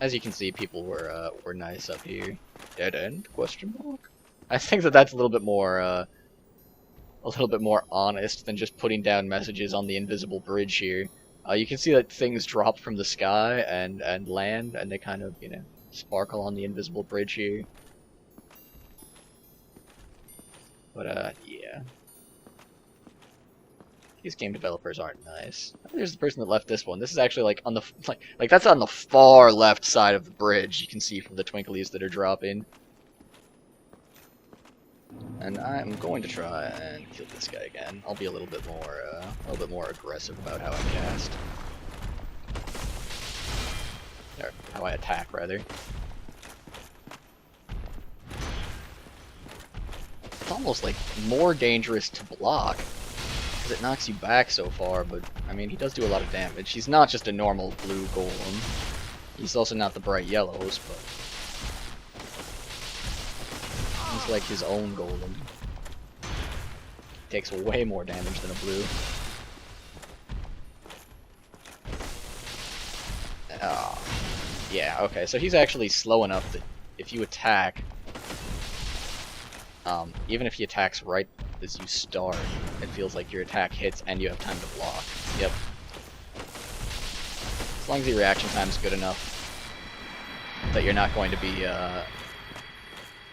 as you can see, people were nice up here. Dead end? Question mark. I think that that's a little bit more honest than just putting down messages on the invisible bridge here. You can see that things drop from the sky and land, and they kind of, you know, sparkle on the invisible bridge here. But yeah. These game developers aren't nice. There's the person that left this one. This is actually like on the like that's on the far left side of the bridge. You can see from the twinklies that are dropping. And I'm going to try and kill this guy again. I'll be a little bit more aggressive about how I cast. Or how I attack, rather. It's almost like more dangerous to block, because it knocks you back so far, but, I mean, he does do a lot of damage. He's not just a normal blue golem. He's also not the bright yellows, but he's like his own golem. Takes way more damage than a blue. Yeah, okay, so he's actually slow enough that if you attack, even if he attacks right as you start, it feels like your attack hits and you have time to block. Yep. As long as the reaction time is good enough that you're not going to be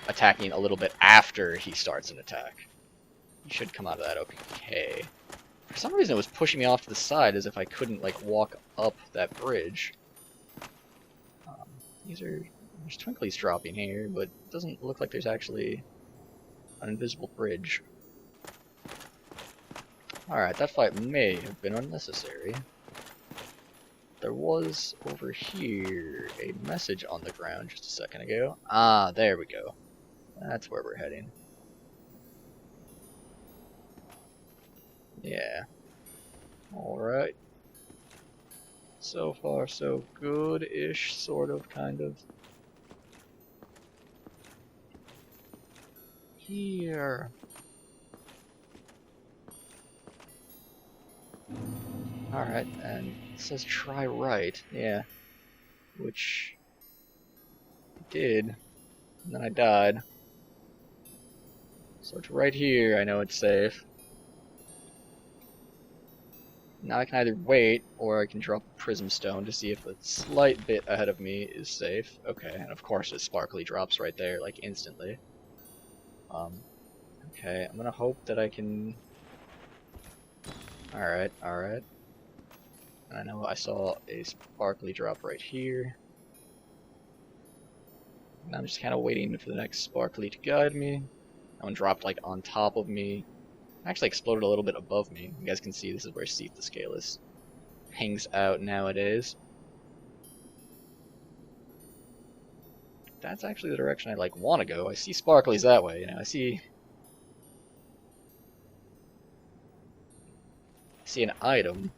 attacking a little bit after he starts an attack. You should come out of that okay. For some reason it was pushing me off to the side as if I couldn't, like, walk up that bridge. There's twinklies dropping here, but it doesn't look like there's actually an invisible bridge. Alright, that fight may have been unnecessary. There was, over here, a message on the ground just a second ago. Ah, there we go. That's where we're heading. Yeah. Alright. So far, so good-ish, sort of, kind of. Here. Alright, and it says try right, yeah. Which I did, and then I died. So it's right here, I know it's safe. Now I can either wait, or I can drop a prism stone to see if a slight bit ahead of me is safe. Okay, and of course it sparkly drops right there, like, instantly. Okay, I'm gonna hope that I can... Alright, alright. And I know I saw a sparkly drop right here. And I'm just kind of waiting for the next sparkly to guide me. That one dropped, like, on top of me. Actually exploded a little bit above me. You guys can see this is where Seath the Scaleless hangs out nowadays. That's actually the direction I, like, want to go. I see sparklies that way, you know, I see an item.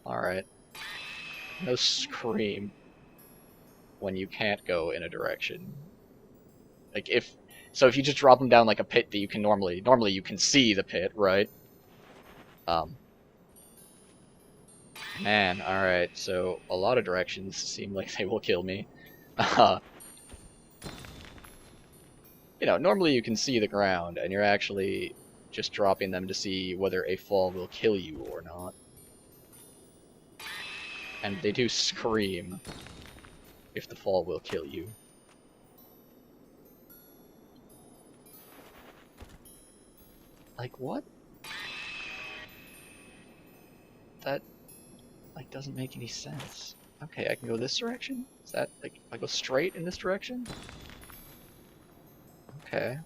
Alright. No scream when you can't go in a direction. Like, if you just drop them down like a pit that you can normally you can see the pit, right? Man, alright, so a lot of directions seem like they will kill me. You know, normally you can see the ground, and you're actually just dropping them to see whether a fall will kill you or not. And they do scream if the fall will kill you. Like, what? That, like, doesn't make any sense. Okay, I can go this direction? Is that, like, I go straight in this direction? Okay.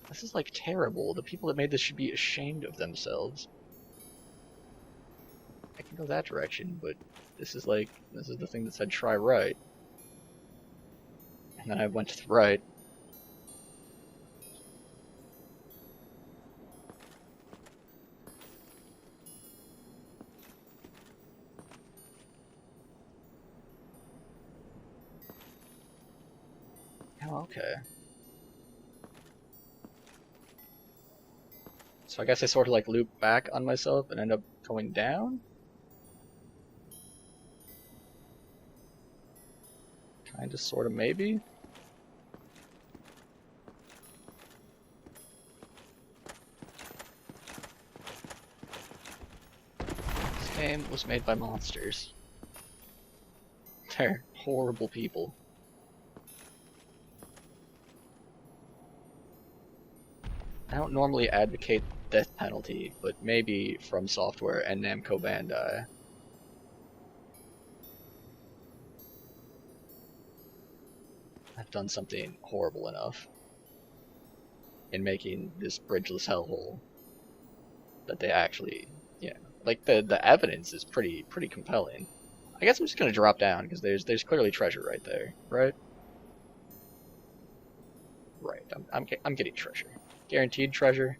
This is, like, terrible. The people that made this should be ashamed of themselves. I can go that direction, but this is, like, this is the thing that said try right. And then I went to the right. Oh, okay. So I guess I sort of, like, loop back on myself and end up going down? Kinda, sorta, maybe? This game was made by monsters. They're horrible people. I don't normally advocate death penalty, but maybe From Software and Namco Bandai. I've done something horrible enough in making this bridgeless hellhole that they actually, yeah, like the evidence is pretty compelling. I guess I'm just gonna drop down because there's clearly treasure right there, right? Right. I'm getting treasure, guaranteed treasure.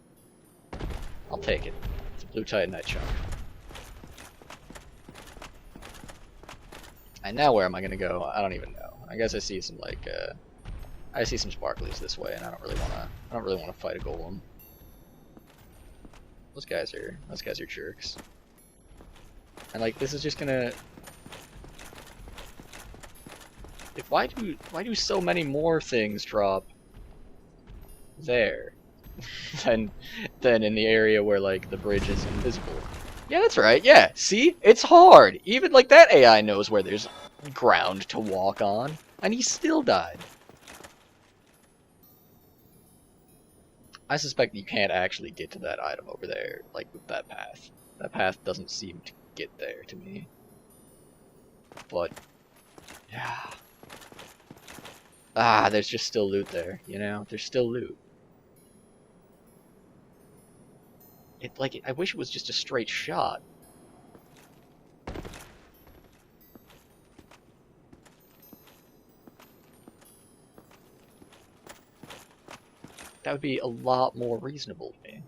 I'll take it. It's a blue titanite chunk. And now where am I gonna go? I don't even know. I guess I see some like I see some sparklies this way, and I don't really wanna fight a golem. Those guys are jerks. And like this is just gonna. Like, why do so many more things drop there than in the area where like the bridge is invisible? Yeah, that's right. Yeah, see, it's hard. Even like that AI knows where there's ground to walk on, and he still died. I suspect you can't actually get to that item over there, like with that path. That path doesn't seem to get there to me. But yeah. Ah, there's just still loot there, you know? There's still loot. I wish it was just a straight shot. That would be a lot more reasonable to me.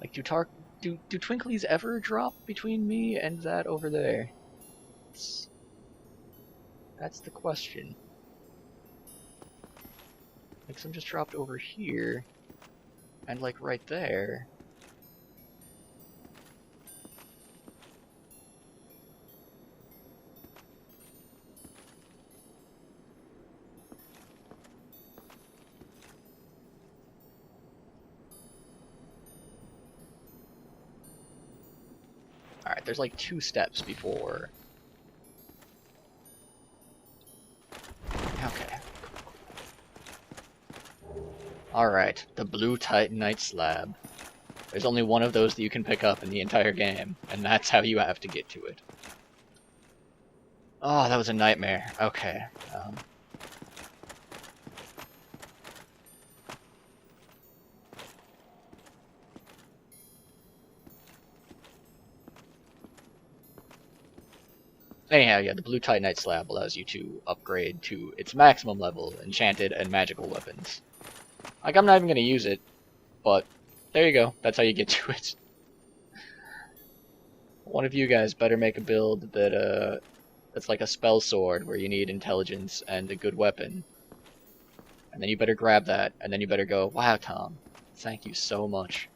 Like, do Twinklies ever drop between me and that over there? That's the question. Like, some just dropped over here, and like right there. Alright, there's like 2 steps before. Okay. Alright, the blue titanite slab. There's only one of those that you can pick up in the entire game, and that's how you have to get to it. Oh, that was a nightmare. Okay. Anyhow, yeah, the blue titanite slab allows you to upgrade to its maximum level, enchanted and magical weapons. Like, I'm not even gonna use it, but there you go. That's how you get to it. One of you guys better make a build that's like a spell sword where you need intelligence and a good weapon. And then you better grab that, and then you better go, wow, Tom, thank you so much.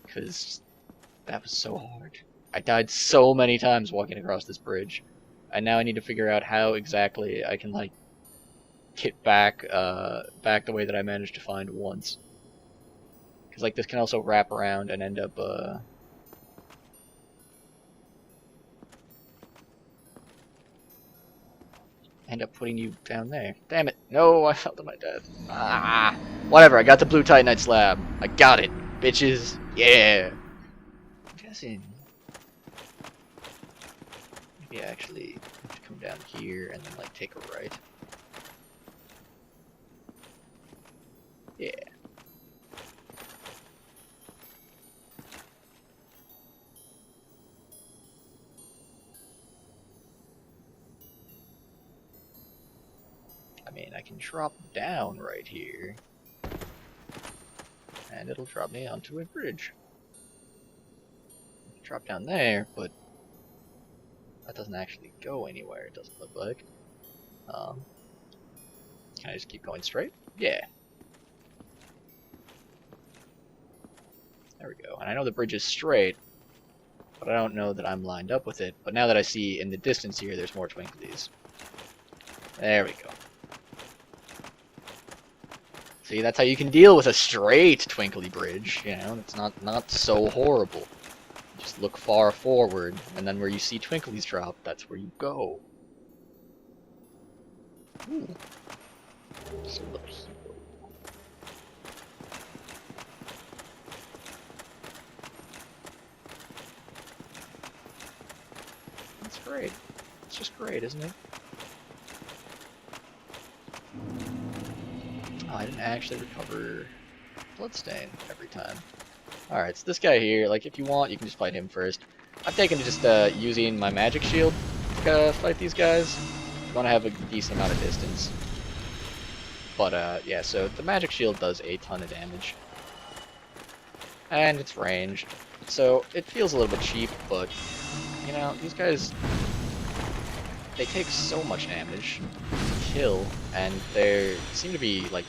Because that was so hard. I died so many times walking across this bridge, and now I need to figure out how exactly I can, like, get back the way that I managed to find once. Because, like, this can also wrap around and end up putting you down there. Damn it. No, I fell to my death. Ah. Whatever, I got the blue titanite slab. I got it, bitches. Yeah. I'm guessing. Maybe I actually have to come down here and then, like, take a right. Yeah. I mean, I can drop down right here, and it'll drop me onto a bridge. drop down there, but that doesn't actually go anywhere, it doesn't look like. Can I just keep going straight? Yeah. There we go. And I know the bridge is straight, but I don't know that I'm lined up with it. But now that I see in the distance here, there's more twinklies. There we go. See, that's how you can deal with a straight twinkly bridge. You know, it's not so horrible. Just look far forward, and then where you see twinklies drop, that's where you go. Ooh. So look here. That's great. It's just great, isn't it? Oh, I didn't actually recover Bloodstain every time. Alright, so this guy here, like, if you want, you can just fight him first. I've taken to just using my magic shield to fight these guys. You want to have a decent amount of distance. But, yeah, so the magic shield does a ton of damage. And it's ranged. So, it feels a little bit cheap, but, you know, these guys, they take so much damage to kill, and they seem to be, like,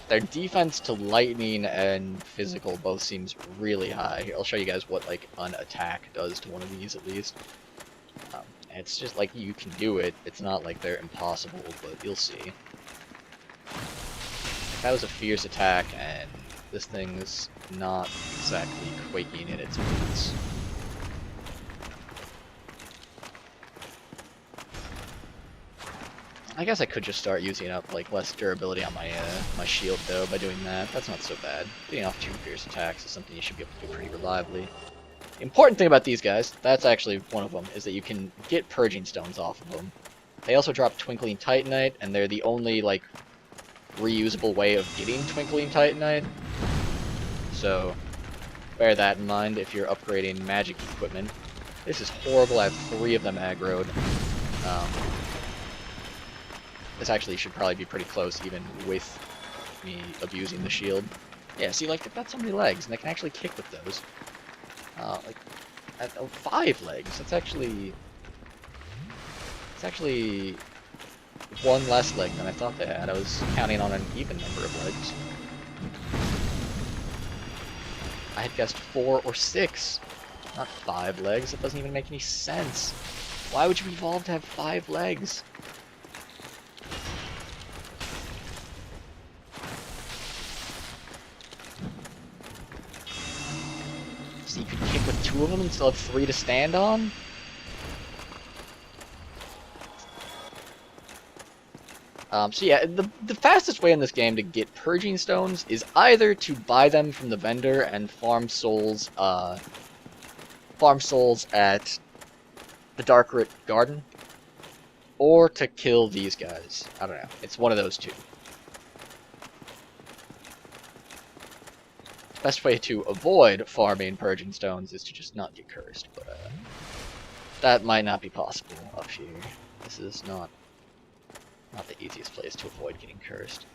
their defense to lightning and physical both seems really high. I'll show you guys what, like, an attack does to one of these, at least. It's just, like, you can do it. It's not like they're impossible, but you'll see. That was a fierce attack, and this thing's not exactly quaking in its boots. I guess I could just start using up like less durability on my my shield though by doing that. That's not so bad. Getting off 2 fierce attacks is something you should be able to do pretty reliably. The important thing about these guys, that's actually one of them, is that you can get purging stones off of them. They also drop Twinkling Titanite, and they're the only like reusable way of getting Twinkling Titanite. So bear that in mind if you're upgrading magic equipment. This is horrible. I have 3 of them aggroed. This actually should probably be pretty close, even with me abusing the shield. Yeah, see, like, they've got so many legs, and they can actually kick with those. Like, 5 legs. That's actually... It's actually 1 less leg than I thought they had. I was counting on an even number of legs. I had guessed 4 or 6, not 5 legs. That doesn't even make any sense. Why would you evolve to have 5 legs? So you could kick with 2 of them and still have 3 to stand on? So yeah, the fastest way in this game to get purging stones is either to buy them from the vendor and farm souls at the Darkroot Garden, or to kill these guys. I don't know. It's one of those 2. Best way to avoid farming purging stones is to just not get cursed, but that might not be possible up here. This is not the easiest place to avoid getting cursed.